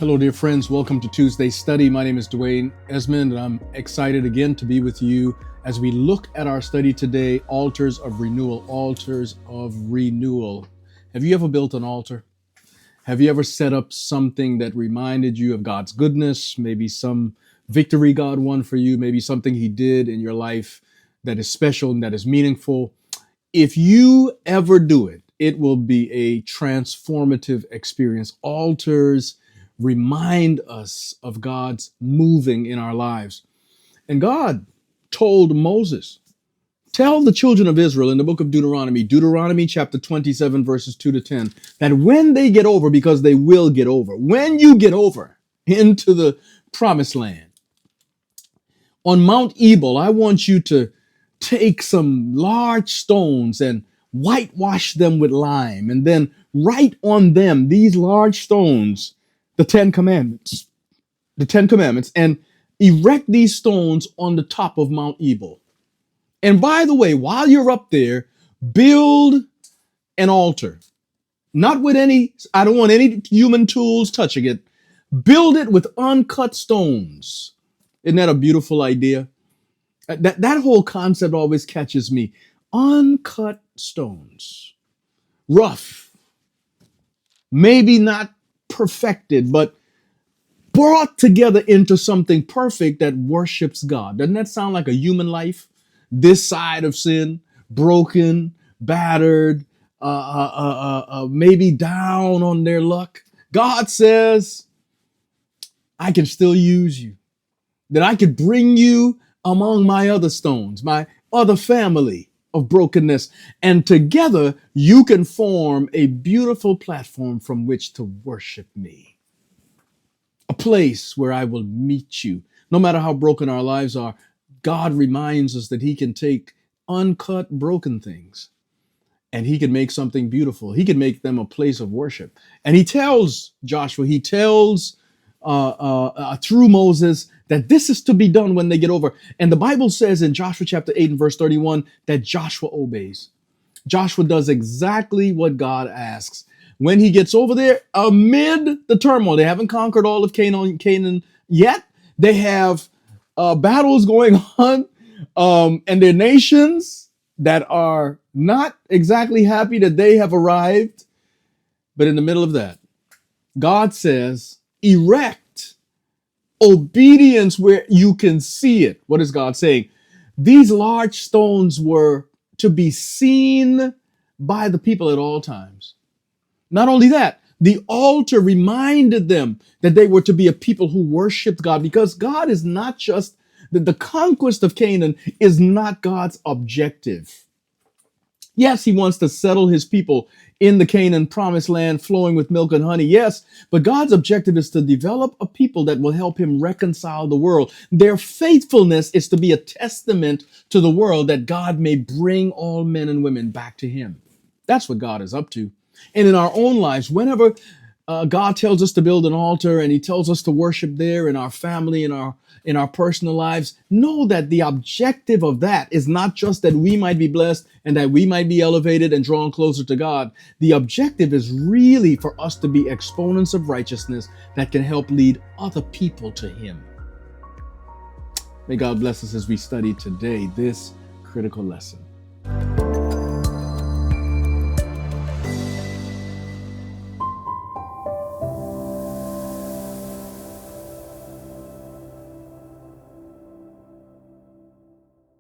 Hello, dear friends. Welcome to Tuesday Study. My name is Dwain Esmond, and I'm excited again to be with you as we look at our study today, Altars of Renewal. Altars of Renewal. Have you ever built an altar? Have you ever set up something that reminded you of God's goodness? Maybe some victory God won for you, maybe something He did in your life that is special and that is meaningful. If you ever do it, it will be a transformative experience. Altars remind us of God's moving in our lives. And God told Moses, tell the children of Israel in the book of Deuteronomy chapter 27, verses 2 to 10, that when they get over, because they will get over, when you get over into the promised land, on Mount Ebal, I want you to take some large stones and whitewash them with lime, and then write on them, these large stones, the Ten Commandments, and erect these stones on the top of Mount Ebal. And by the way, while you're up there, build an altar. Not with I don't want any human tools touching it. Build it with uncut stones. Isn't that a beautiful idea? That whole concept always catches me. Uncut stones. Rough. Maybe not perfected, but brought together into something perfect that worships God. Doesn't that sound like a human life? This side of sin, broken, battered, maybe down on their luck. God says, I can still use you. That I could bring you among my other stones, my other family of brokenness, and together you can form a beautiful platform from which to worship me. A place where I will meet you. No matter how broken our lives are, God reminds us that He can take uncut, broken things and He can make something beautiful. He can make them a place of worship. And He tells Joshua, He tells through Moses that this is to be done when they get over. And the Bible says in Joshua chapter 8 and verse 31 that Joshua obeys. Joshua does exactly what God asks. When he gets over there, amid the turmoil, they haven't conquered all of Canaan yet. They have battles going on, and there are nations that are not exactly happy that they have arrived. But in the middle of that, God says, erect obedience where you can see it. What is God saying? These large stones were to be seen by the people at all times. Not only that, the altar reminded them that they were to be a people who worshiped God, because God is not just the conquest of Canaan is not God's objective. Yes, He wants to settle His people in the Canaan promised land flowing with milk and honey. Yes, but God's objective is to develop a people that will help Him reconcile the world. Their faithfulness is to be a testament to the world that God may bring all men and women back to Him. That's what God is up to. And in our own lives, whenever God tells us to build an altar and He tells us to worship there in our family, in our personal lives, know that the objective of that is not just that we might be blessed and that we might be elevated and drawn closer to God. The objective is really for us to be exponents of righteousness that can help lead other people to Him. May God bless us as we study today this critical lesson.